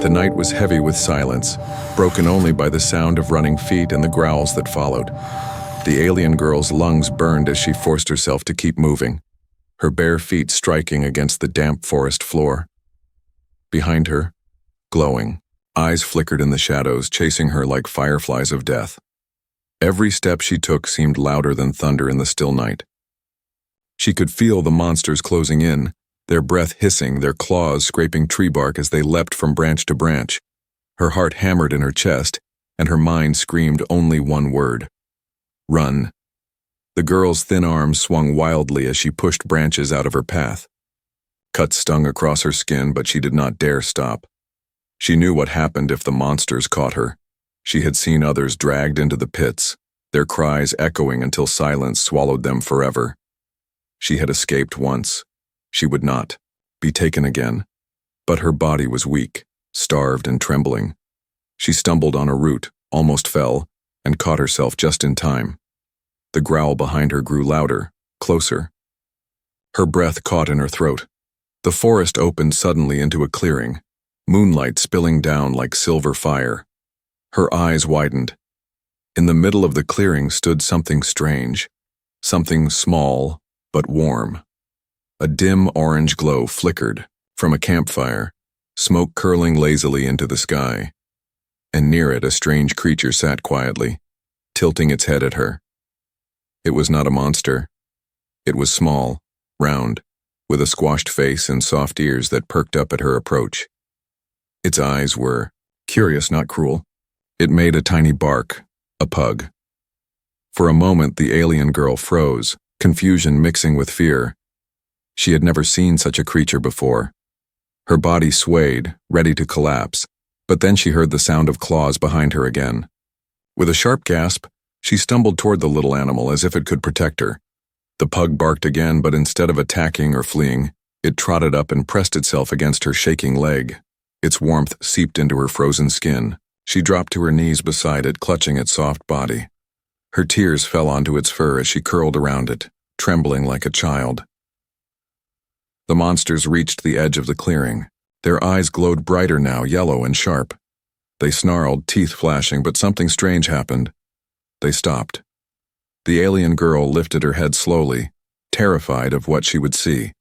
The night was heavy with silence, broken only by the sound of running feet and the growls that followed. The alien girl's lungs burned as she forced herself to keep moving, her bare feet striking against the damp forest floor. Behind her, glowing, eyes flickered in the shadows, chasing her like fireflies of death. Every step she took seemed louder than thunder in the still night. She could feel the monsters closing in, their breath hissing, their claws scraping tree bark as they leapt from branch to branch. Her heart hammered in her chest, and her mind screamed only one word: run. The girl's thin arms swung wildly as she pushed branches out of her path. Cuts stung across her skin, but she did not dare stop. She knew what happened if the monsters caught her. She had seen others dragged into the pits, their cries echoing until silence swallowed them forever. She had escaped once. She would not be taken again. But her body was weak, starved and trembling. She stumbled on a root, almost fell, and caught herself just in time. The growl behind her grew louder, closer. Her breath caught in her throat. The forest opened suddenly into a clearing, moonlight spilling down like silver fire. Her eyes widened. In the middle of the clearing stood something strange, something small but warm. A dim orange glow flickered from a campfire, smoke curling lazily into the sky. And near it a strange creature sat quietly, tilting its head at her. It was not a monster. It was small, round, with a squashed face and soft ears that perked up at her approach. Its eyes were curious, not cruel. It made a tiny bark, a pug. For a moment the alien girl froze, confusion mixing with fear. She had never seen such a creature before. Her body swayed, ready to collapse, but then she heard the sound of claws behind her again. With a sharp gasp, she stumbled toward the little animal as if it could protect her. The pug barked again, but instead of attacking or fleeing, it trotted up and pressed itself against her shaking leg. Its warmth seeped into her frozen skin. She dropped to her knees beside it, clutching its soft body. Her tears fell onto its fur as she curled around it, trembling like a child. The monsters reached the edge of the clearing. Their eyes glowed brighter now, yellow and sharp. They snarled, teeth flashing, but something strange happened. They stopped. The alien girl lifted her head slowly, terrified of what she would see.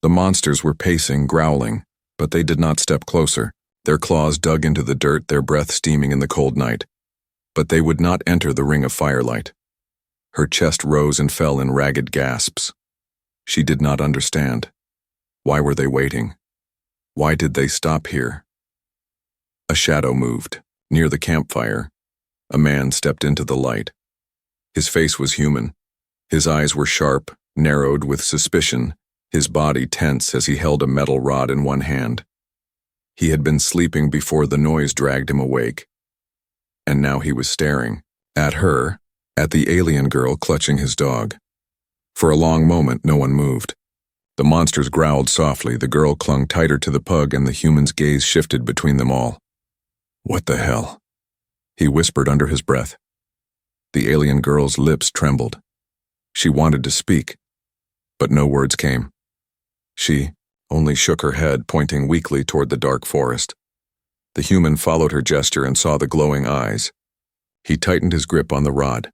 The monsters were pacing, growling, but they did not step closer. Their claws dug into the dirt, their breath steaming in the cold night. But they would not enter the ring of firelight. Her chest rose and fell in ragged gasps. She did not understand. Why were they waiting? Why did they stop here? A shadow moved. Near the campfire, a man stepped into the light. His face was human. His eyes were sharp, narrowed with suspicion, his body tense as he held a metal rod in one hand. He had been sleeping before the noise dragged him awake. And now he was staring at her, at the alien girl clutching his dog. For a long moment, no one moved. The monsters growled softly, the girl clung tighter to the pug, and the human's gaze shifted between them all. "What the hell?" he whispered under his breath. The alien girl's lips trembled. She wanted to speak, but no words came. She only shook her head, pointing weakly toward the dark forest. The human followed her gesture and saw the glowing eyes. He tightened his grip on the rod.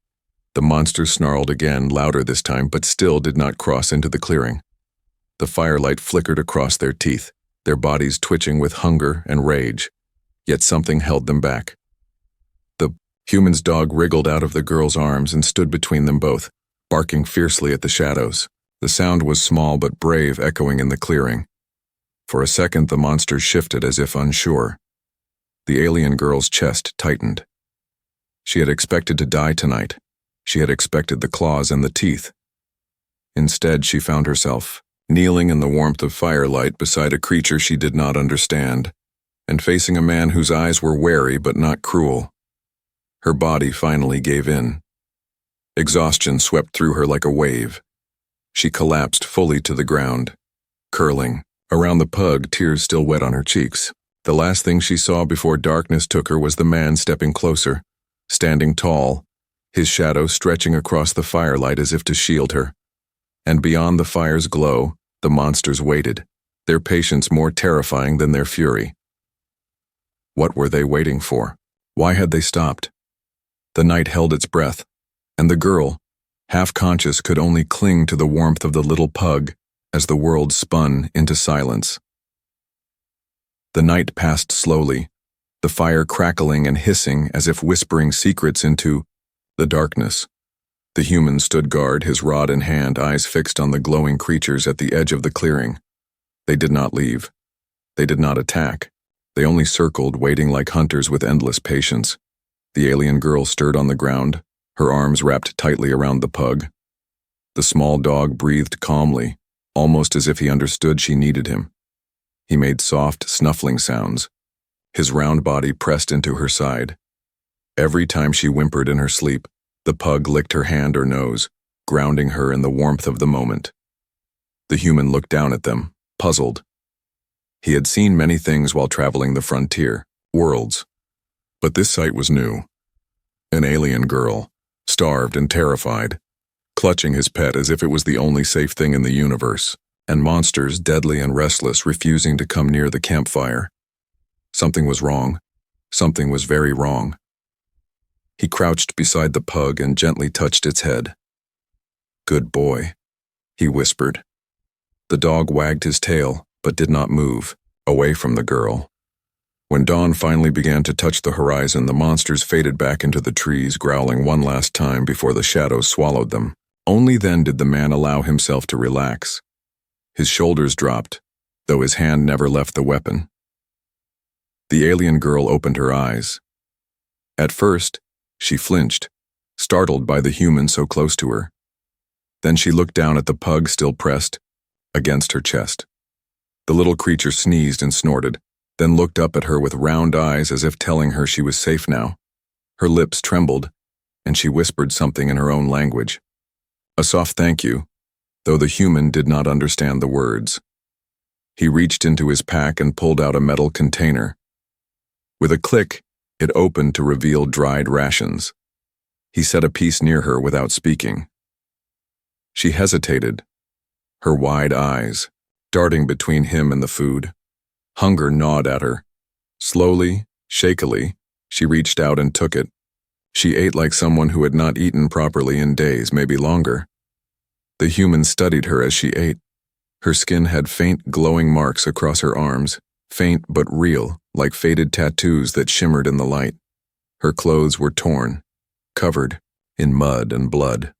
The monsters snarled again, louder this time, but still did not cross into the clearing. The firelight flickered across their teeth, their bodies twitching with hunger and rage. Yet something held them back. The human's dog wriggled out of the girl's arms and stood between them both, barking fiercely at the shadows. The sound was small but brave, echoing in the clearing. For a second, the monsters shifted as if unsure. The alien girl's chest tightened. She had expected to die tonight. She had expected the claws and the teeth. Instead, she found herself kneeling in the warmth of firelight beside a creature she did not understand, and facing a man whose eyes were wary but not cruel. Her body finally gave in. Exhaustion swept through her like a wave. She collapsed fully to the ground, curling. Around the pug, tears still wet on her cheeks. The last thing she saw before darkness took her was the man stepping closer, standing tall, his shadow stretching across the firelight as if to shield her. And beyond the fire's glow, the monsters waited, their patience more terrifying than their fury. What were they waiting for? Why had they stopped? The night held its breath, and the girl, half-conscious, could only cling to the warmth of the little pug as the world spun into silence. The night passed slowly, the fire crackling and hissing as if whispering secrets into the darkness. The human stood guard, his rod in hand, eyes fixed on the glowing creatures at the edge of the clearing. They did not leave. They did not attack. They only circled, waiting like hunters with endless patience. The alien girl stirred on the ground, her arms wrapped tightly around the pug. The small dog breathed calmly, almost as if he understood she needed him. He made soft, snuffling sounds. His round body pressed into her side. Every time she whimpered in her sleep, the pug licked her hand or nose, grounding her in the warmth of the moment. The human looked down at them, puzzled. He had seen many things while traveling the frontier, worlds. But this sight was new. An alien girl, starved and terrified, clutching his pet as if it was the only safe thing in the universe, and monsters, deadly and restless, refusing to come near the campfire. Something was wrong. Something was very wrong. He crouched beside the pug and gently touched its head. "Good boy," he whispered. The dog wagged his tail, but did not move, away from the girl. When dawn finally began to touch the horizon, the monsters faded back into the trees, growling one last time before the shadows swallowed them. Only then did the man allow himself to relax. His shoulders dropped, though his hand never left the weapon. The alien girl opened her eyes. At first, she flinched, startled by the human so close to her. Then she looked down at the pug still pressed against her chest. The little creature sneezed and snorted, then looked up at her with round eyes as if telling her she was safe now. Her lips trembled, and she whispered something in her own language. A soft thank you, though the human did not understand the words. He reached into his pack and pulled out a metal container. With a click, it opened to reveal dried rations. He set a piece near her without speaking. She hesitated, her wide eyes darting between him and the food. Hunger gnawed at her. Slowly, shakily, she reached out and took it. She ate like someone who had not eaten properly in days, maybe longer. The human studied her as she ate. Her skin had faint, glowing marks across her arms, faint but real, like faded tattoos that shimmered in the light. Her clothes were torn, covered in mud and blood.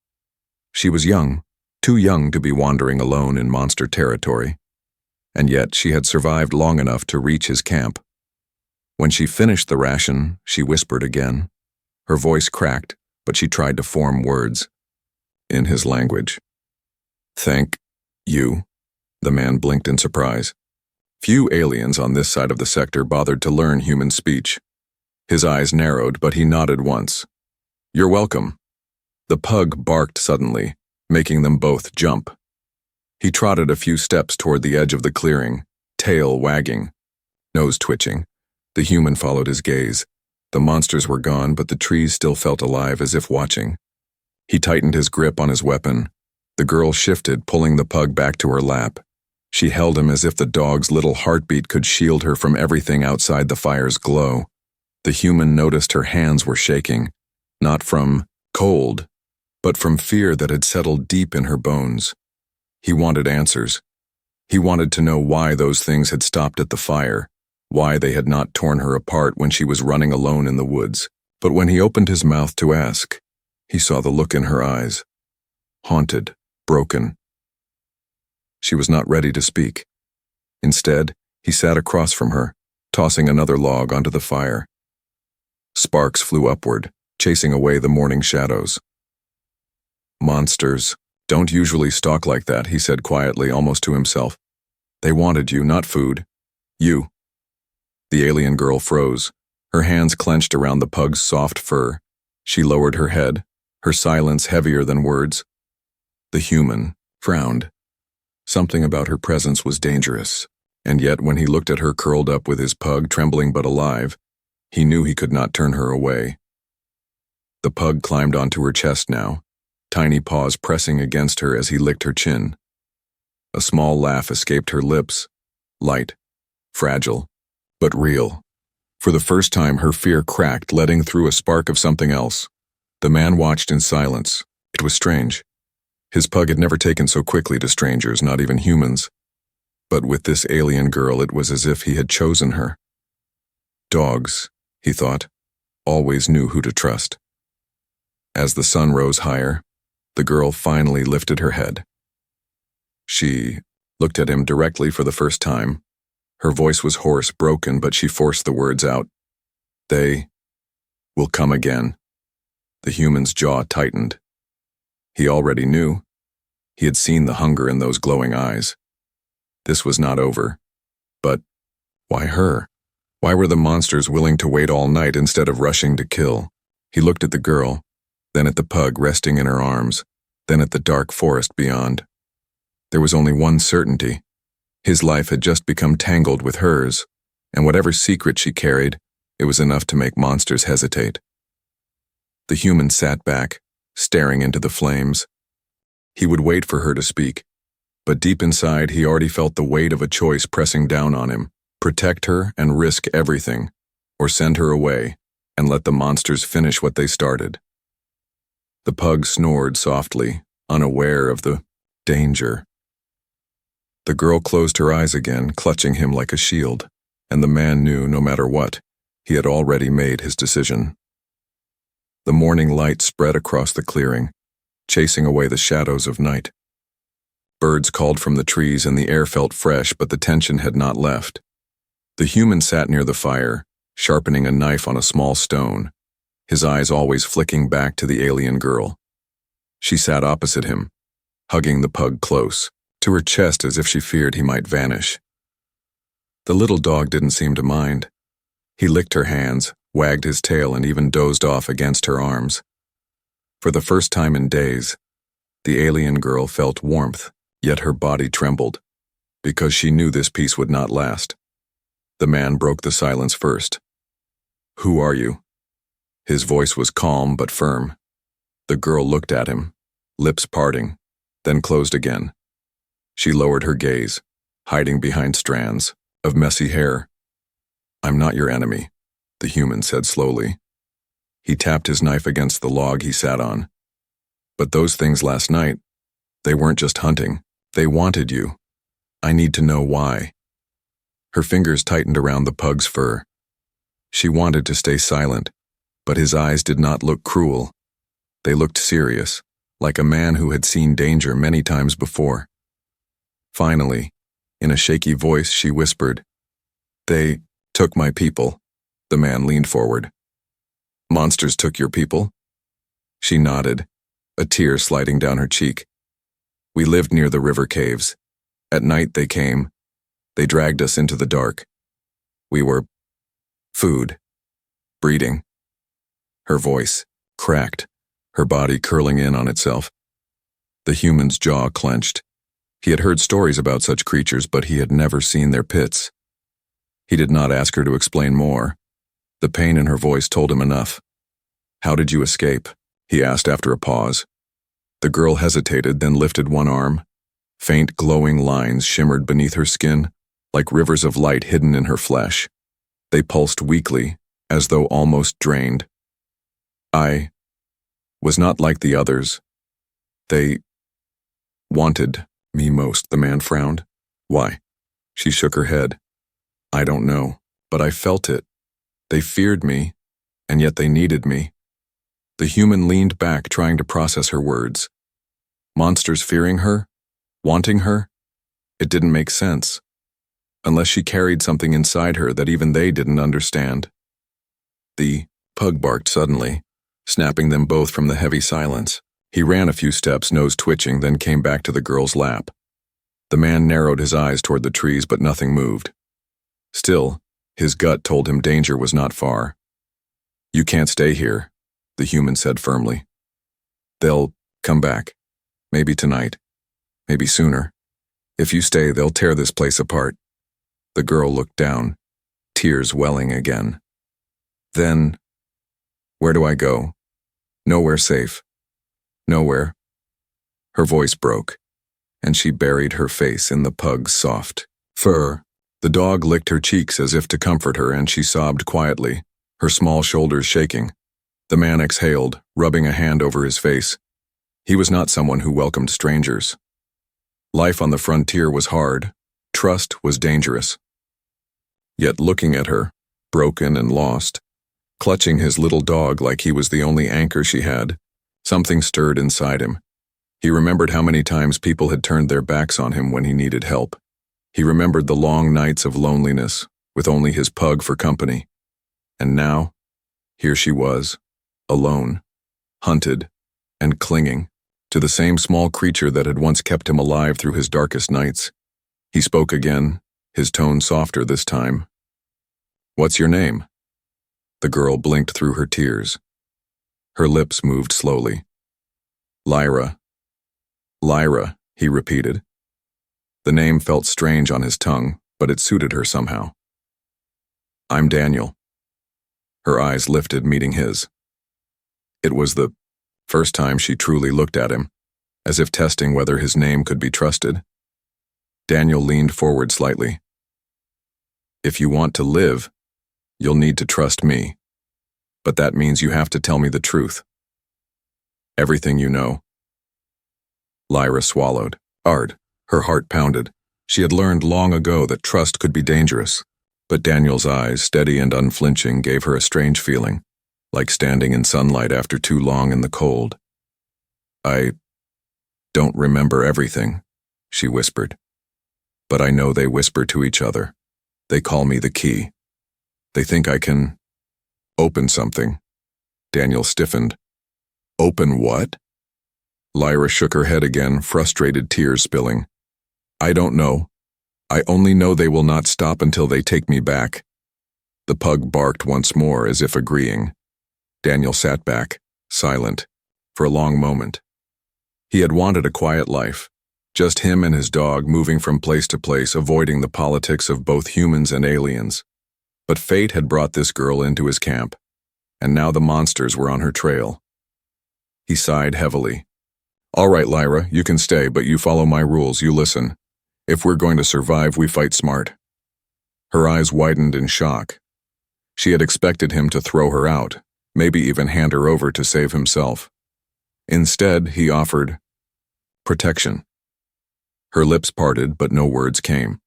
She was young, too young to be wandering alone in monster territory. And yet she had survived long enough to reach his camp. When she finished the ration, she whispered again. Her voice cracked, but she tried to form words. In his language. "Thank you." The man blinked in surprise. Few aliens on this side of the sector bothered to learn human speech. His eyes narrowed, but he nodded once. "You're welcome." The pug barked suddenly, making them both jump. He trotted a few steps toward the edge of the clearing, tail wagging, nose twitching. The human followed his gaze. The monsters were gone, but the trees still felt alive as if watching. He tightened his grip on his weapon. The girl shifted, pulling the pug back to her lap. She held him as if the dog's little heartbeat could shield her from everything outside the fire's glow. The human noticed her hands were shaking, not from cold, but from fear that had settled deep in her bones. He wanted answers. He wanted to know why those things had stopped at the fire, why they had not torn her apart when she was running alone in the woods. But when he opened his mouth to ask, he saw the look in her eyes. Haunted, broken. She was not ready to speak. Instead, he sat across from her, tossing another log onto the fire. Sparks flew upward, chasing away the morning shadows. "Monsters don't usually stalk like that," he said quietly, almost to himself. "They wanted you, not food. You." The alien girl froze, her hands clenched around the pug's soft fur. She lowered her head, her silence heavier than words. The human frowned. Something about her presence was dangerous, and yet when he looked at her curled up with his pug trembling but alive, he knew he could not turn her away. The pug climbed onto her chest now, tiny paws pressing against her as he licked her chin. A small laugh escaped her lips, light, fragile, but real. For the first time, her fear cracked, letting through a spark of something else. The man watched in silence. It was strange. His pug had never taken so quickly to strangers, not even humans. But with this alien girl, it was as if he had chosen her. Dogs, he thought, always knew who to trust. As the sun rose higher, the girl finally lifted her head. She looked at him directly for the first time. Her voice was hoarse, broken, but she forced the words out. They will come again. The human's jaw tightened. He already knew. He had seen the hunger in those glowing eyes. This was not over. But why her? Why were the monsters willing to wait all night instead of rushing to kill? He looked at the girl, then at the pug resting in her arms, then at the dark forest beyond. There was only one certainty. His life had just become tangled with hers, and whatever secret she carried, it was enough to make monsters hesitate. The human sat back, staring into the flames. He would wait for her to speak, but deep inside he already felt the weight of a choice pressing down on him: protect her and risk everything, or send her away and let the monsters finish what they started. The pug snored softly, unaware of the danger. The girl closed her eyes again, clutching him like a shield, and the man knew, no matter what, he had already made his decision. The morning light spread across the clearing, chasing away the shadows of night. Birds called from the trees and the air felt fresh, but the tension had not left. The human sat near the fire, sharpening a knife on a small stone, his eyes always flicking back to the alien girl. She sat opposite him, hugging the pug close, to her chest as if she feared he might vanish. The little dog didn't seem to mind. He licked her hands, wagged his tail, and even dozed off against her arms. For the first time in days, the alien girl felt warmth, yet her body trembled, because she knew this peace would not last. The man broke the silence first. "Who are you?" His voice was calm but firm. The girl looked at him, lips parting, then closed again. She lowered her gaze, hiding behind strands of messy hair. "I'm not your enemy," the human said slowly. He tapped his knife against the log he sat on. "But those things last night, they weren't just hunting. They wanted you. I need to know why." Her fingers tightened around the pug's fur. She wanted to stay silent, but his eyes did not look cruel. They looked serious, like a man who had seen danger many times before. Finally, in a shaky voice, she whispered, "They took my people." The man leaned forward. "Monsters took your people?" She nodded, a tear sliding down her cheek. "We lived near the river caves. At night they came. They dragged us into the dark. We were food, breeding." Her voice cracked, her body curling in on itself. The human's jaw clenched. He had heard stories about such creatures, but he had never seen their pits. He did not ask her to explain more. The pain in her voice told him enough. "How did you escape?" he asked after a pause. The girl hesitated, then lifted one arm. Faint glowing lines shimmered beneath her skin, like rivers of light hidden in her flesh. They pulsed weakly, as though almost drained. "I was not like the others. They wanted me most," the man frowned. "Why?" She shook her head. "I don't know, but I felt it. They feared me, and yet they needed me." The human leaned back, trying to process her words. Monsters fearing her? Wanting her? It didn't make sense. Unless she carried something inside her that even they didn't understand. The pug barked suddenly, snapping them both from the heavy silence. He ran a few steps, nose twitching, then came back to the girl's lap. The man narrowed his eyes toward the trees, but nothing moved. Still, his gut told him danger was not far. "You can't stay here," the human said firmly. "They'll come back. Maybe tonight. Maybe sooner. If you stay, they'll tear this place apart." The girl looked down, tears welling again. "Then, where do I go? Nowhere safe. Nowhere." Her voice broke, and she buried her face in the pug's soft fur. The dog licked her cheeks as if to comfort her, and she sobbed quietly, her small shoulders shaking. The man exhaled, rubbing a hand over his face. He was not someone who welcomed strangers. Life on the frontier was hard. Trust was dangerous. Yet looking at her, broken and lost, clutching his little dog like he was the only anchor she had, something stirred inside him. He remembered how many times people had turned their backs on him when he needed help. He remembered the long nights of loneliness, with only his pug for company. And now, here she was, alone, hunted, and clinging to the same small creature that had once kept him alive through his darkest nights. He spoke again, his tone softer this time. "What's your name?" The girl blinked through her tears. Her lips moved slowly. "Lyra." "Lyra," he repeated. The name felt strange on his tongue, but it suited her somehow. "I'm Daniel." Her eyes lifted, meeting his. It was the first time she truly looked at him, as if testing whether his name could be trusted. Daniel leaned forward slightly. "If you want to live, you'll need to trust me. But that means you have to tell me the truth. Everything you know." Lyra swallowed hard. Her heart pounded. She had learned long ago that trust could be dangerous, but Daniel's eyes, steady and unflinching, gave her a strange feeling, like standing in sunlight after too long in the cold. "I don't remember everything," she whispered. "But I know they whisper to each other. They call me the key. They think I can open something." Daniel stiffened. "Open what?" Lyra shook her head again, frustrated tears spilling. "I don't know. I only know they will not stop until they take me back." The pug barked once more, as if agreeing. Daniel sat back, silent, for a long moment. He had wanted a quiet life, just him and his dog moving from place to place, avoiding the politics of both humans and aliens. But fate had brought this girl into his camp, and now the monsters were on her trail. He sighed heavily. "All right, Lyra, you can stay, but you follow my rules, you listen. If we're going to survive, we fight smart." Her eyes widened in shock. She had expected him to throw her out, maybe even hand her over to save himself. Instead, he offered protection. Her lips parted, but no words came.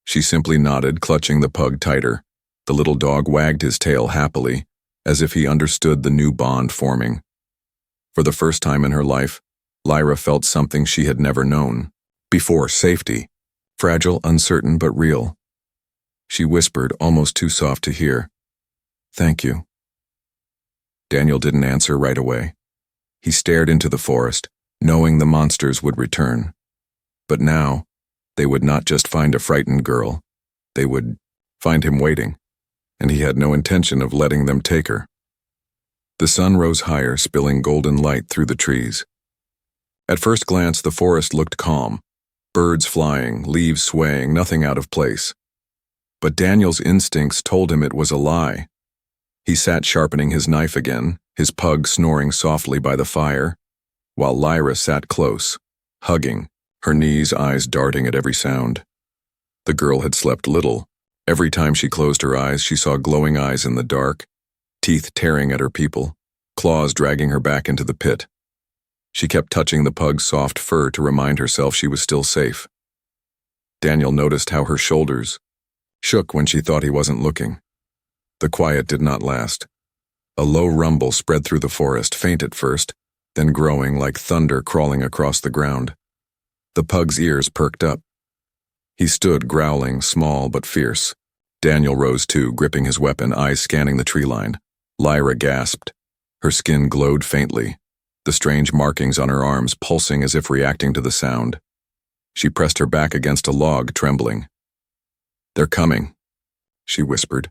She simply nodded, clutching the pug tighter. The little dog wagged his tail happily, as if he understood the new bond forming. For the first time in her life, Lyra felt something she had never known before: safety. Fragile, uncertain, but real. She whispered, almost too soft to hear, "Thank you." Daniel didn't answer right away. He stared into the forest, knowing the monsters would return. But now, they would not just find a frightened girl. They would find him waiting, and he had no intention of letting them take her. The sun rose higher, spilling golden light through the trees. At first glance, the forest looked calm. Birds flying, leaves swaying, nothing out of place. But Daniel's instincts told him it was a lie. He sat sharpening his knife again, his pug snoring softly by the fire, while Lyra sat close, hugging, her knees, eyes darting at every sound. The girl had slept little. Every time she closed her eyes, she saw glowing eyes in the dark, teeth tearing at her people, claws dragging her back into the pit. She kept touching the pug's soft fur to remind herself she was still safe. Daniel noticed how her shoulders shook when she thought he wasn't looking. The quiet did not last. A low rumble spread through the forest, faint at first, then growing like thunder crawling across the ground. The pug's ears perked up. He stood growling, small but fierce. Daniel rose too, gripping his weapon, eyes scanning the tree line. Lyra gasped. Her skin glowed faintly, the strange markings on her arms pulsing as if reacting to the sound. She pressed her back against a log, trembling. "They're coming," she whispered.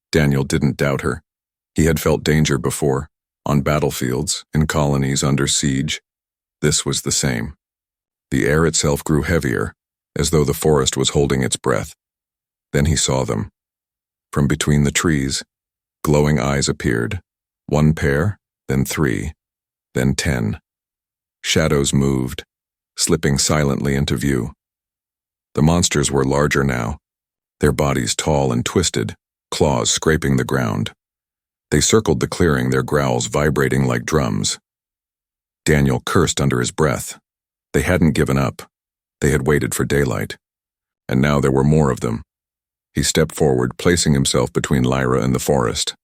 Daniel didn't doubt her. He had felt danger before, on battlefields, in colonies under siege. This was the same. The air itself grew heavier, as though the forest was holding its breath. Then he saw them. From between the trees, glowing eyes appeared. One pair, then 3, then 10. Shadows moved, slipping silently into view. The monsters were larger now, their bodies tall and twisted, claws scraping the ground. They circled the clearing, their growls vibrating like drums. Daniel cursed under his breath. They hadn't given up. They had waited for daylight. And now there were more of them. He stepped forward, placing himself between Lyra and the forest.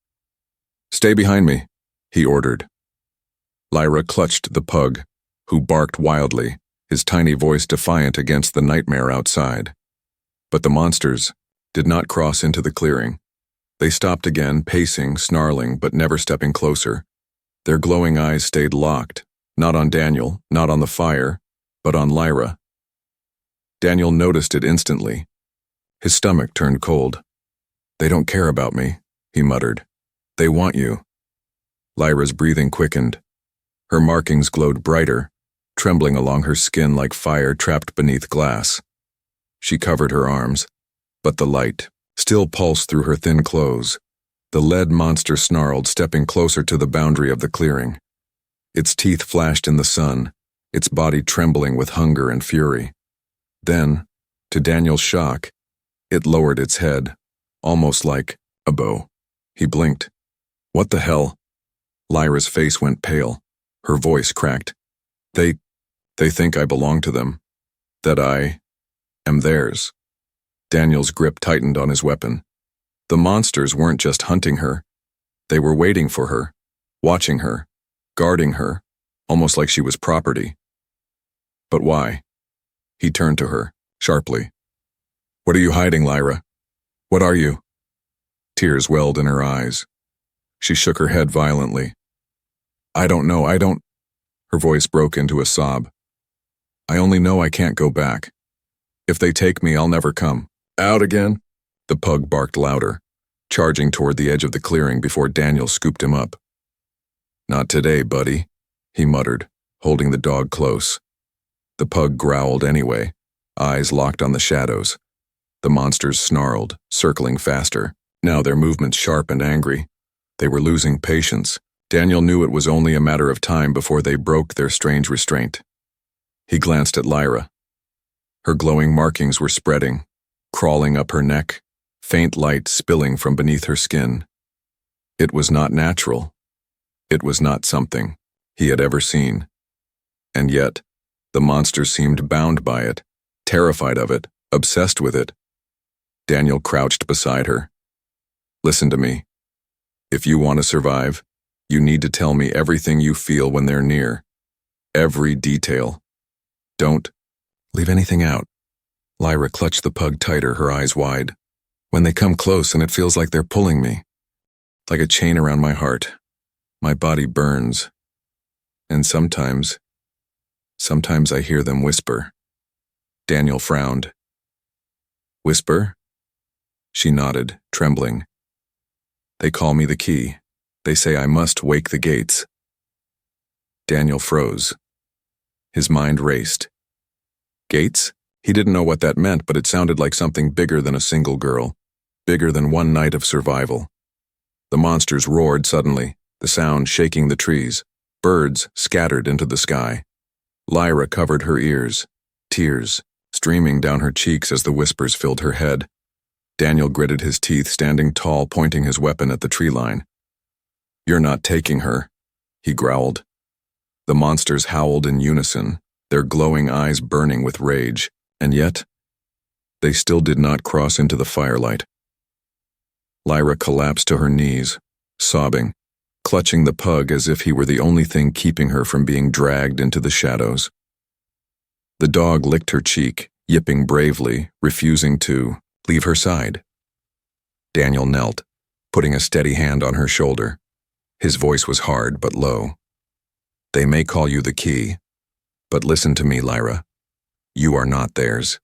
"Stay behind me," he ordered. Lyra clutched the pug, who barked wildly, his tiny voice defiant against the nightmare outside. But the monsters did not cross into the clearing. They stopped again, pacing, snarling, but never stepping closer. Their glowing eyes stayed locked, not on Daniel, not on the fire, but on Lyra. Daniel noticed it instantly. His stomach turned cold. "They don't care about me," he muttered. "They want you." Lyra's breathing quickened. Her markings glowed brighter, trembling along her skin like fire trapped beneath glass. She covered her arms, but the light still pulsed through her thin clothes. The lead monster snarled, stepping closer to the boundary of the clearing. Its teeth flashed in the sun, its body trembling with hunger and fury. Then, to Daniel's shock, it lowered its head, almost like a bow. He blinked. "What the hell?" Lyra's face went pale. Her voice cracked. They think I belong to them. That I am theirs." Daniel's grip tightened on his weapon. The monsters weren't just hunting her. They were waiting for her, watching her, guarding her, almost like she was property. But why? He turned to her, sharply. "What are you hiding, Lyra? What are you?" Tears welled in her eyes. She shook her head violently. "I don't know, I don't—" Her voice broke into a sob. "I only know I can't go back. If they take me, I'll never come." "Out again?" The pug barked louder, charging toward the edge of the clearing before Daniel scooped him up. "Not today, buddy," he muttered, holding the dog close. The pug growled anyway, eyes locked on the shadows. The monsters snarled, circling faster, now their movements sharp and angry. They were losing patience. Daniel knew it was only a matter of time before they broke their strange restraint. He glanced at Lyra. Her glowing markings were spreading, crawling up her neck, faint light spilling from beneath her skin. It was not natural. It was not something he had ever seen. And yet, the monster seemed bound by it, terrified of it, obsessed with it. Daniel crouched beside her. "Listen to me. If you want to survive, you need to tell me everything you feel when they're near. Every detail. Don't leave anything out." Lyra clutched the pug tighter, her eyes wide. "When they come close and it feels like they're pulling me, like a chain around my heart, my body burns. And sometimes I hear them whisper." Daniel frowned. "Whisper?" She nodded, trembling. "They call me the key. They say I must wake the gates." Daniel froze. His mind raced. Gates? He didn't know what that meant, but it sounded like something bigger than a single girl, bigger than one night of survival. The monsters roared suddenly, the sound shaking the trees. Birds scattered into the sky. Lyra covered her ears, tears streaming down her cheeks as the whispers filled her head. Daniel gritted his teeth, standing tall, pointing his weapon at the tree line. "You're not taking her," he growled. The monsters howled in unison, their glowing eyes burning with rage, and yet, they still did not cross into the firelight. Lyra collapsed to her knees, sobbing, clutching the pug as if he were the only thing keeping her from being dragged into the shadows. The dog licked her cheek, yipping bravely, refusing to leave her side. Daniel knelt, putting a steady hand on her shoulder. His voice was hard but low. "They may call you the key, but listen to me, Lyra. You are not theirs.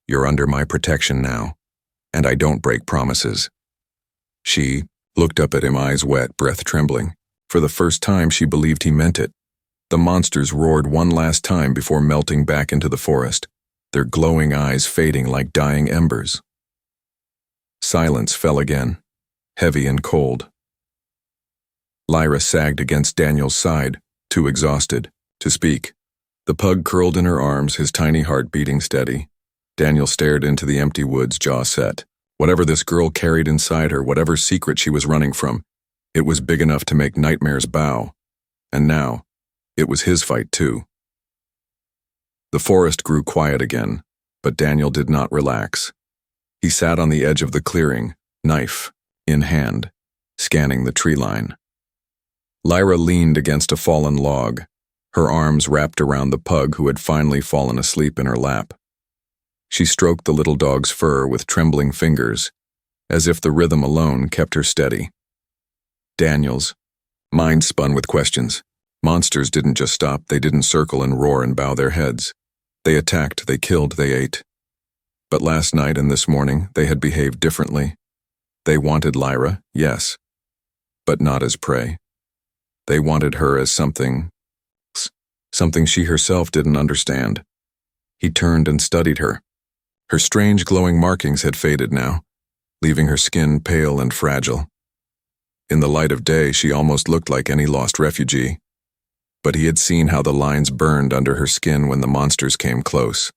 You're under my protection now, and I don't break promises." She looked up at him, eyes wet, breath trembling. For the first time, she believed he meant it. The monsters roared one last time before melting back into the forest, their glowing eyes fading like dying embers. Silence fell again, heavy and cold. Lyra sagged against Daniel's side, too exhausted to speak. The pug curled in her arms, his tiny heart beating steady. Daniel stared into the empty woods, jaw set, Whatever this girl carried inside her, whatever secret she was running from, it was big enough to make nightmares bow. And now, it was his fight too. The forest grew quiet again, but Daniel did not relax. He sat on the edge of the clearing, knife in hand, scanning the tree line. Lyra leaned against a fallen log, her arms wrapped around the pug who had finally fallen asleep in her lap. She stroked the little dog's fur with trembling fingers, as if the rhythm alone kept her steady. Daniel's mind spun with questions. Monsters didn't just stop, they didn't circle and roar and bow their heads. They attacked, they killed, they ate. But last night and this morning, they had behaved differently. They wanted Lyra, yes, but not as prey. They wanted her as something she herself didn't understand. He turned and studied her. Her strange glowing markings had faded now, leaving her skin pale and fragile. In the light of day, she almost looked like any lost refugee. But he had seen how the lines burned under her skin when the monsters came close.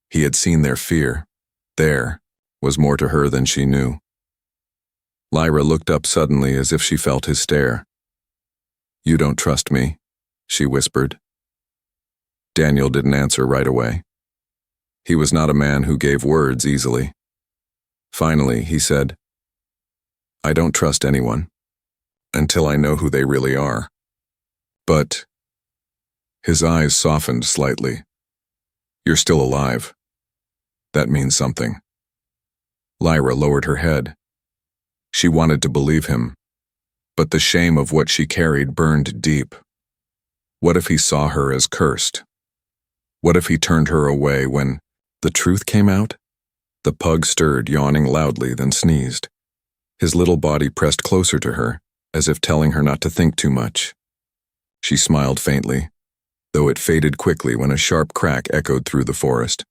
He had seen their fear. There was more to her than she knew. Lyra looked up suddenly as if she felt his stare. "You don't trust me," she whispered. Daniel didn't answer right away. He was not a man who gave words easily. Finally, he said, "I don't trust anyone until I know who they really are." But his eyes softened slightly. "You're still alive. That means something." Lyra lowered her head. She wanted to believe him, but the shame of what she carried burned deep. What if he saw her as cursed? What if he turned her away when the truth came out? The pug stirred, yawning loudly, then sneezed. His little body pressed closer to her, as if telling her not to think too much. She smiled faintly, though it faded quickly when a sharp crack echoed through the forest.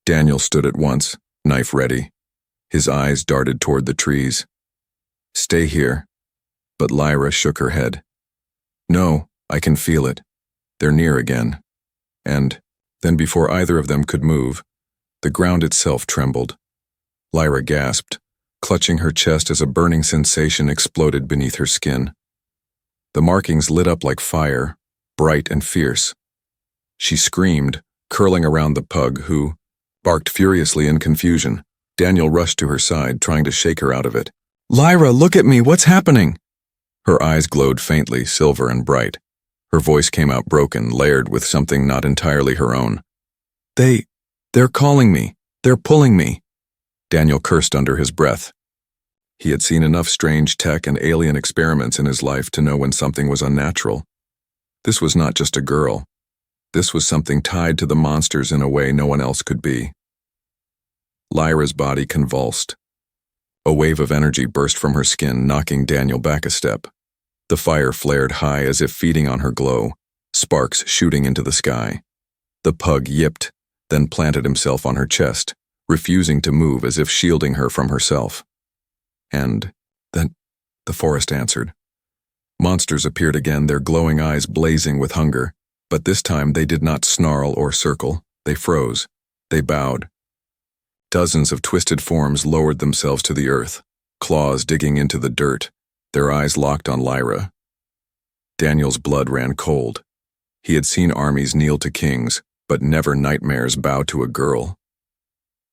Daniel stood at once, knife ready. His eyes darted toward the trees. "Stay here." But Lyra shook her head. "No, I can feel it. They're near again." And then before either of them could move, the ground itself trembled. Lyra gasped, clutching her chest as a burning sensation exploded beneath her skin. The markings lit up like fire, bright and fierce. She screamed, curling around the pug, who barked furiously in confusion. Daniel rushed to her side, trying to shake her out of it. "Lyra, look at me! What's happening?" Her eyes glowed faintly, silver and bright. Her voice came out broken, layered with something not entirely her own. They're calling me. They're pulling me." Daniel cursed under his breath. He had seen enough strange tech and alien experiments in his life to know when something was unnatural. This was not just a girl. This was something tied to the monsters in a way no one else could be. Lyra's body convulsed. A wave of energy burst from her skin, knocking Daniel back a step. The fire flared high as if feeding on her glow, sparks shooting into the sky. The pug yipped, then planted himself on her chest, refusing to move as if shielding her from herself. And then the forest answered. Monsters appeared again, their glowing eyes blazing with hunger, but this time they did not snarl or circle. They froze. They bowed. Dozens of twisted forms lowered themselves to the earth, claws digging into the dirt, their eyes locked on Lyra. Daniel's blood ran cold. He had seen armies kneel to kings, but never nightmares bow to a girl.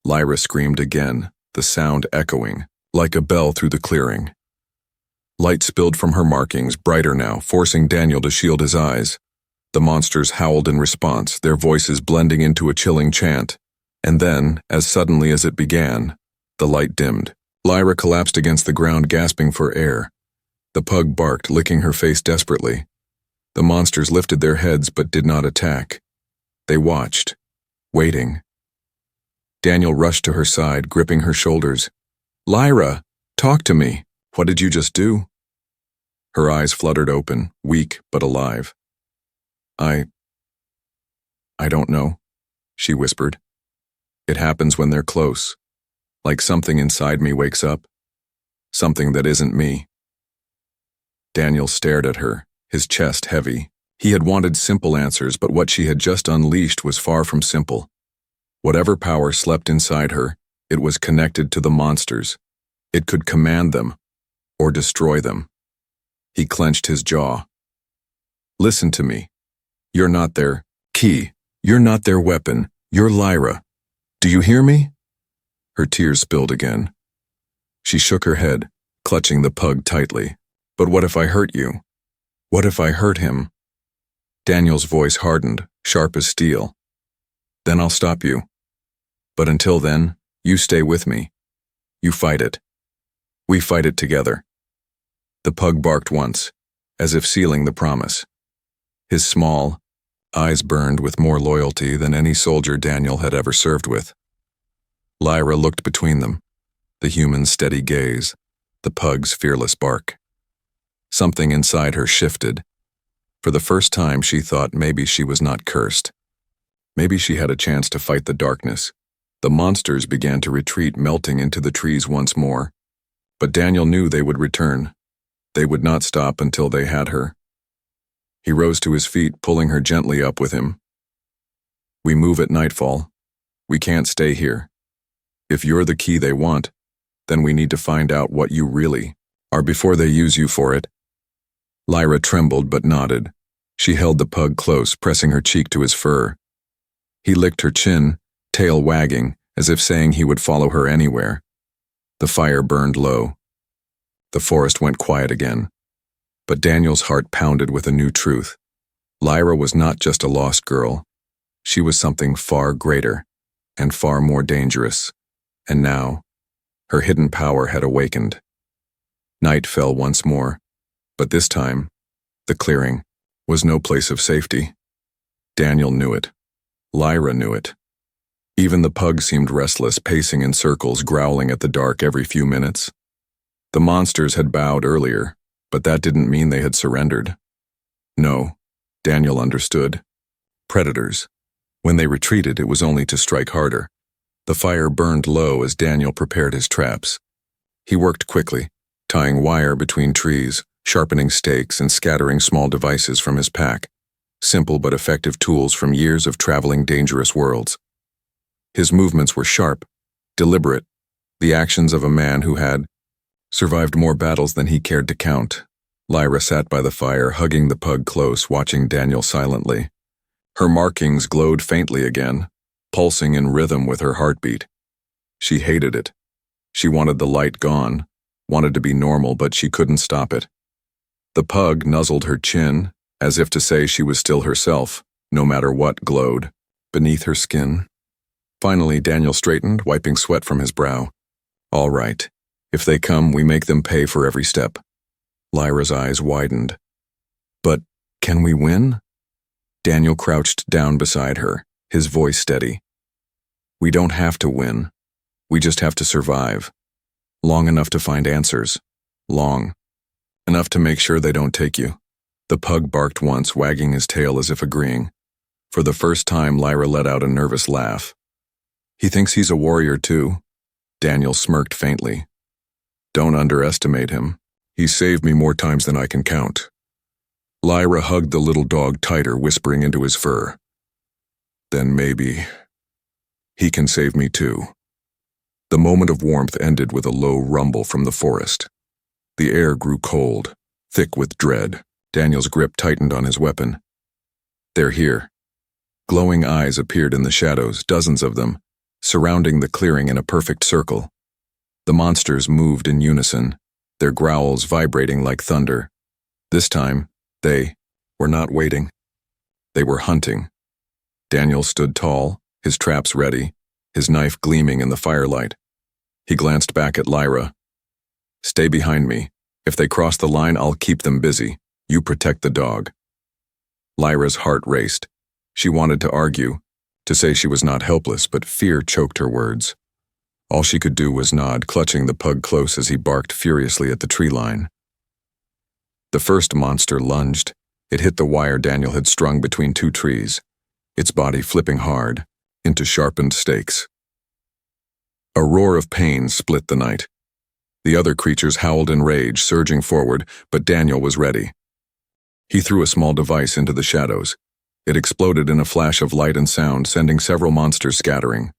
Lyra screamed again, the sound echoing, like a bell through the clearing. Light spilled from her markings, brighter now, forcing Daniel to shield his eyes. The monsters howled in response, their voices blending into a chilling chant. And then, as suddenly as it began, the light dimmed. Lyra collapsed against the ground, gasping for air. The pug barked, licking her face desperately. The monsters lifted their heads but did not attack. They watched, waiting. Daniel rushed to her side, gripping her shoulders. "Lyra, talk to me. What did you just do?" Her eyes fluttered open, weak but alive. I don't know," she whispered. "It happens when they're close. Like something inside me wakes up. Something that isn't me." Daniel stared at her, his chest heavy. He had wanted simple answers, but what she had just unleashed was far from simple. Whatever power slept inside her, It was connected to the monsters. It could command them or destroy them. He clenched his jaw. Listen to me. You're not their key. You're not their weapon. You're Lyra. Do you hear me? Her tears spilled again. She shook her head, clutching the pug tightly. But what if I hurt you? What if I hurt him? Daniel's voice hardened, sharp as steel. Then I'll stop you. But until then, you stay with me. You fight it. We fight it together. The pug barked once, as if sealing the promise. His small eyes burned with more loyalty than any soldier Daniel had ever served with. Lyra looked between them, the human's steady gaze, the pug's fearless bark. Something inside her shifted. For the first time, she thought maybe she was not cursed. Maybe she had a chance to fight the darkness. The monsters began to retreat, melting into the trees once more. But Daniel knew they would return. They would not stop until they had her. He rose to his feet, pulling her gently up with him. We move at nightfall. We can't stay here. If you're the key they want, then we need to find out what you really are before they use you for it. Lyra trembled but nodded. She held the pug close, pressing her cheek to his fur. He licked her chin, tail wagging, as if saying he would follow her anywhere. The fire burned low. The forest went quiet again. But Daniel's heart pounded with a new truth. Lyra was not just a lost girl. She was something far greater and far more dangerous. And now, her hidden power had awakened. Night fell once more, but this time, the clearing was no place of safety. Daniel knew it. Lyra knew it. Even the pug seemed restless, pacing in circles, growling at the dark every few minutes. The monsters had bowed earlier, but that didn't mean they had surrendered. No, Daniel understood. Predators. When they retreated, it was only to strike harder. The fire burned low as Daniel prepared his traps. He worked quickly, tying wire between trees, sharpening stakes, and scattering small devices from his pack. Simple but effective tools from years of traveling dangerous worlds. His movements were sharp, deliberate, the actions of a man who had survived more battles than he cared to count. Lyra sat by the fire, hugging the pug close, watching Daniel silently. Her markings glowed faintly again, pulsing in rhythm with her heartbeat. She hated it. She wanted the light gone, wanted to be normal, but she couldn't stop it. The pug nuzzled her chin, as if to say she was still herself, no matter what glowed beneath her skin. Finally, Daniel straightened, wiping sweat from his brow. All right. If they come, we make them pay for every step. Lyra's eyes widened. But can we win? Daniel crouched down beside her, his voice steady. We don't have to win. We just have to survive. Long enough to find answers. Long enough to make sure they don't take you. The pug barked once, wagging his tail as if agreeing. For the first time, Lyra let out a nervous laugh. He thinks he's a warrior too. Daniel smirked faintly. Don't underestimate him. He's saved me more times than I can count. Lyra hugged the little dog tighter, whispering into his fur. Then maybe he can save me too. The moment of warmth ended with a low rumble from the forest. The air grew cold, thick with dread. Daniel's grip tightened on his weapon. They're here. Glowing eyes appeared in the shadows, dozens of them, surrounding the clearing in a perfect circle. The monsters moved in unison, their growls vibrating like thunder. This time, they were not waiting. They were hunting. Daniel stood tall, his traps ready, his knife gleaming in the firelight. He glanced back at Lyra. Stay behind me. If they cross the line, I'll keep them busy. You protect the dog. Lyra's heart raced. She wanted to argue, to say she was not helpless, but fear choked her words. All she could do was nod, clutching the pug close as he barked furiously at the tree line. The first monster lunged. It hit the wire Daniel had strung between two trees, its body flipping hard into sharpened stakes. A roar of pain split the night. The other creatures howled in rage, surging forward, but Daniel was ready. He threw a small device into the shadows. It exploded in a flash of light and sound, sending several monsters scattering.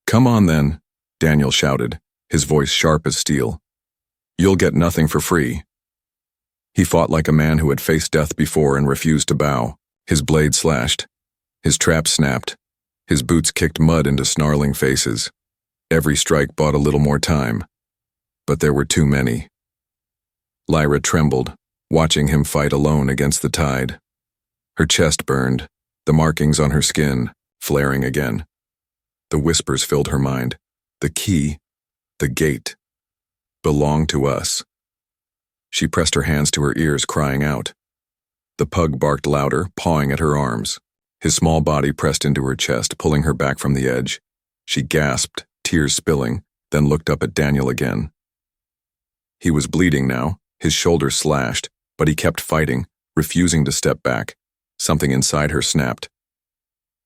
Come on then. Daniel shouted, his voice sharp as steel. "You'll get nothing for free." He fought like a man who had faced death before and refused to bow. His blade slashed. His trap snapped. His boots kicked mud into snarling faces. Every strike bought a little more time. But there were too many. Lyra trembled, watching him fight alone against the tide. Her chest burned, the markings on her skin flaring again. The whispers filled her mind. The key, the gate, belonged to us. She pressed her hands to her ears, crying out. The pug barked louder, pawing at her arms. His small body pressed into her chest, pulling her back from the edge. She gasped, tears spilling, then looked up at Daniel again. He was bleeding now, his shoulder slashed, but he kept fighting, refusing to step back. Something inside her snapped.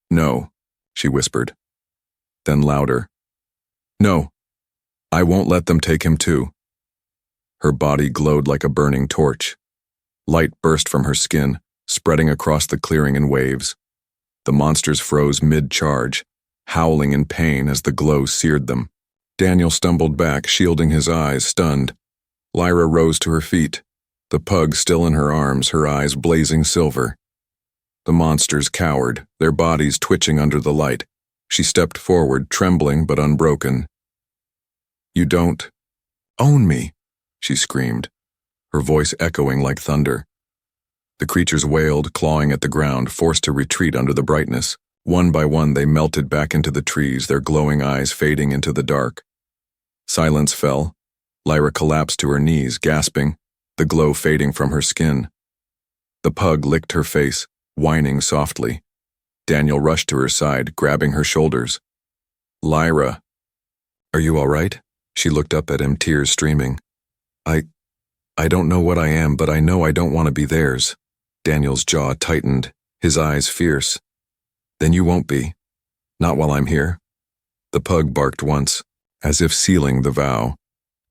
"No," she whispered. Then louder. "No, I won't let them take him too." Her body glowed like a burning torch. Light burst from her skin, spreading across the clearing in waves. The monsters froze mid-charge, howling in pain as the glow seared them. Daniel stumbled back, shielding his eyes, stunned. Lyra rose to her feet, the pug still in her arms, her eyes blazing silver. The monsters cowered, their bodies twitching under the light. She stepped forward, trembling but unbroken. "You don't own me," she screamed, her voice echoing like thunder. The creatures wailed, clawing at the ground, forced to retreat under the brightness. One by one they melted back into the trees, their glowing eyes fading into the dark. Silence fell. Lyra collapsed to her knees, gasping, the glow fading from her skin. The pug licked her face, whining softly. Daniel rushed to her side, grabbing her shoulders. "Lyra, are you all right?" She looked up at him, tears streaming. I don't know what I am, but I know I don't want to be theirs." Daniel's jaw tightened, his eyes fierce. "Then you won't be. Not while I'm here." The pug barked once, as if sealing the vow.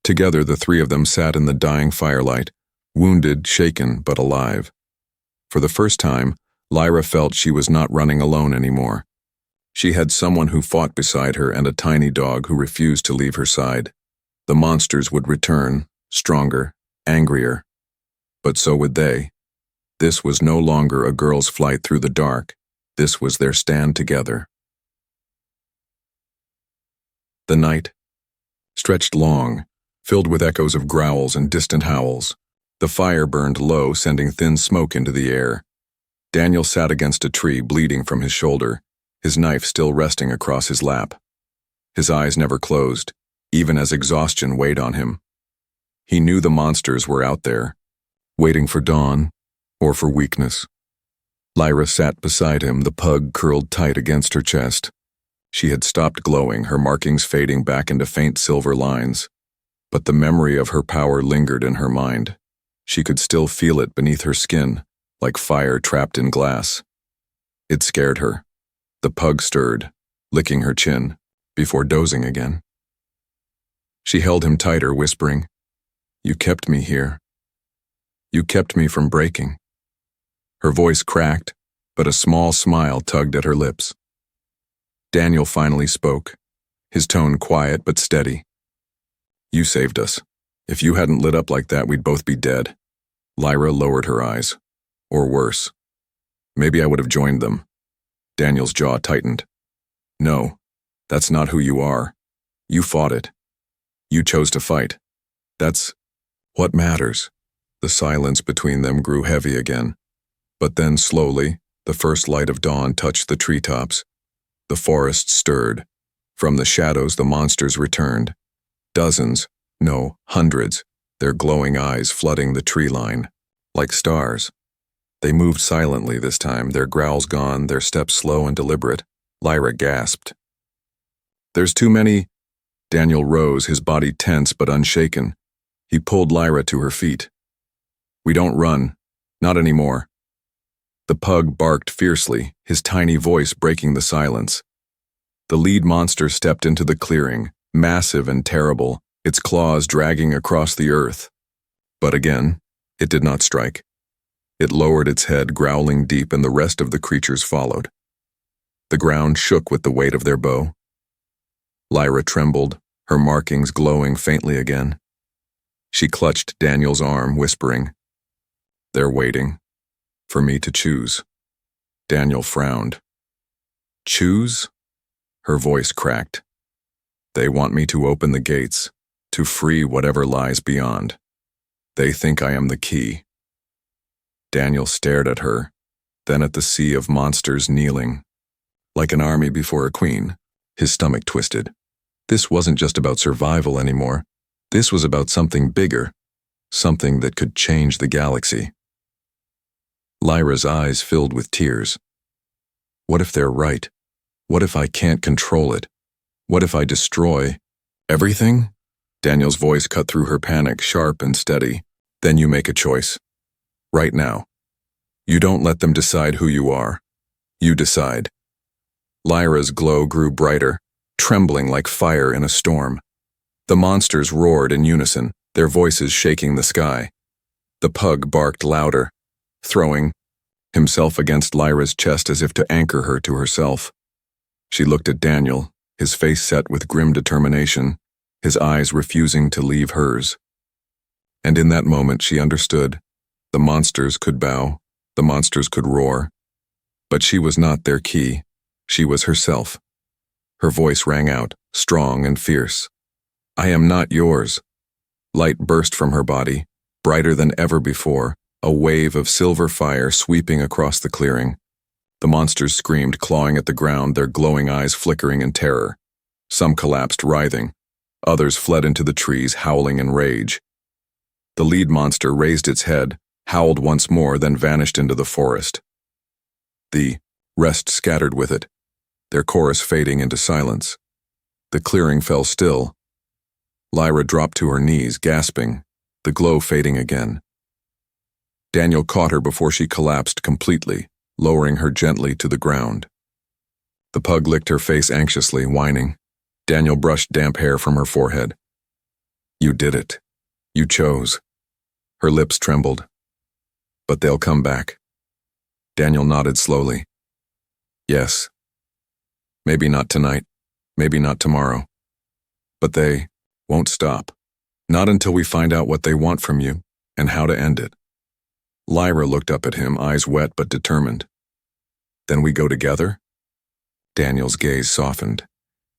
Together the three of them sat in the dying firelight, wounded, shaken, but alive. For the first time, Lyra felt she was not running alone anymore. She had someone who fought beside her and a tiny dog who refused to leave her side. The monsters would return, stronger, angrier. But so would they. This was no longer a girl's flight through the dark. This was their stand together. The night stretched long, filled with echoes of growls and distant howls. The fire burned low, sending thin smoke into the air. Daniel sat against a tree, bleeding from his shoulder, his knife still resting across his lap. His eyes never closed, even as exhaustion weighed on him. He knew the monsters were out there, waiting for dawn or for weakness. Lyra sat beside him, the pug curled tight against her chest. She had stopped glowing, her markings fading back into faint silver lines. But the memory of her power lingered in her mind. She could still feel it beneath her skin, like fire trapped in glass. It scared her. The pug stirred, licking her chin, before dozing again. She held him tighter, whispering, "You kept me here. You kept me from breaking." Her voice cracked, but a small smile tugged at her lips. Daniel finally spoke, his tone quiet but steady. "You saved us. If you hadn't lit up like that, we'd both be dead." Lyra lowered her eyes. Or worse. "Maybe I would have joined them." Daniel's jaw tightened. "No, that's not who you are. You fought it. You chose to fight. That's what matters." The silence between them grew heavy again. But then slowly, the first light of dawn touched the treetops. The forest stirred. From the shadows the monsters returned. Dozens, no, hundreds, their glowing eyes flooding the tree line, like stars. They moved silently this time, their growls gone, their steps slow and deliberate. Lyra gasped. "There's too many." Daniel rose, his body tense but unshaken. He pulled Lyra to her feet. "We don't run. Not anymore." The pug barked fiercely, his tiny voice breaking the silence. The lead monster stepped into the clearing, massive and terrible, its claws dragging across the earth. But again, it did not strike. It lowered its head, growling deep, and the rest of the creatures followed. The ground shook with the weight of their bow. Lyra trembled, her markings glowing faintly again. She clutched Daniel's arm, whispering, "They're waiting for me to choose." Daniel frowned. "Choose?" Her voice cracked. "They want me to open the gates, to free whatever lies beyond. They think I am the key." Daniel stared at her, then at the sea of monsters kneeling. Like an army before a queen, his stomach twisted. This wasn't just about survival anymore. This was about something bigger, something that could change the galaxy. Lyra's eyes filled with tears. What if they're right? What if I can't control it? What if I destroy everything? Daniel's voice cut through her panic, sharp and steady. Then you make a choice. Right now. You don't let them decide who you are. You decide. Lyra's glow grew brighter, trembling like fire in a storm. The monsters roared in unison, their voices shaking the sky. The pug barked louder, throwing himself against Lyra's chest as if to anchor her to herself. She looked at Daniel, his face set with grim determination, his eyes refusing to leave hers. And in that moment she understood. The monsters could bow, the monsters could roar, but she was not their key. She was herself. Her voice rang out, strong and fierce. "I am not yours." Light burst from her body, brighter than ever before, a wave of silver fire sweeping across the clearing. The monsters screamed, clawing at the ground, their glowing eyes flickering in terror. Some collapsed, writhing. Others fled into the trees, howling in rage. The lead monster raised its head, howled once more, then vanished into the forest. The rest scattered with it, their chorus fading into silence. The clearing fell still. Lyra dropped to her knees, gasping, the glow fading again. Daniel caught her before she collapsed completely, lowering her gently to the ground. The pug licked her face anxiously, whining. Daniel brushed damp hair from her forehead. "You did it. You chose." Her lips trembled. "But they'll come back." Daniel nodded slowly. "Yes. Maybe not tonight, maybe not tomorrow. But they won't stop. Not until we find out what they want from you and how to end it." Lyra looked up at him, eyes wet but determined. "Then we go together?" Daniel's gaze softened,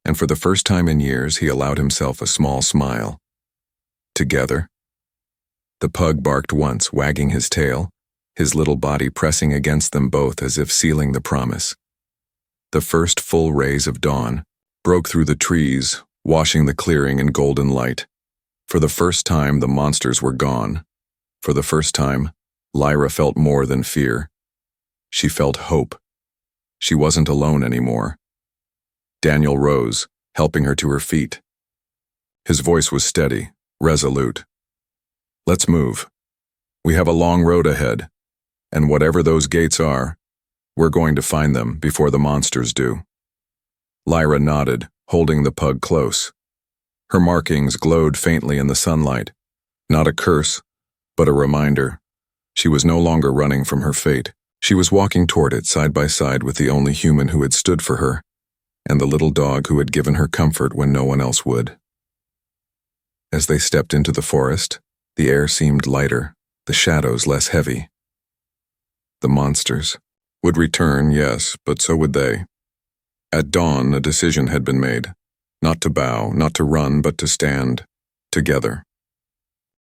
and for the first time in years he allowed himself a small smile. "Together?" The pug barked once, wagging his tail, his little body pressing against them both as if sealing the promise. The first full rays of dawn broke through the trees, washing the clearing in golden light. For the first time, the monsters were gone. For the first time, Lyra felt more than fear. She felt hope. She wasn't alone anymore. Daniel rose, helping her to her feet. His voice was steady, resolute. "Let's move. We have a long road ahead, and whatever those gates are, we're going to find them before the monsters do." Lyra nodded, holding the pug close. Her markings glowed faintly in the sunlight. Not a curse, but a reminder. She was no longer running from her fate. She was walking toward it side by side with the only human who had stood for her, and the little dog who had given her comfort when no one else would. As they stepped into the forest, the air seemed lighter, the shadows less heavy. The monsters would return, yes, but so would they. At dawn, a decision had been made. Not to bow, not to run, but to stand together.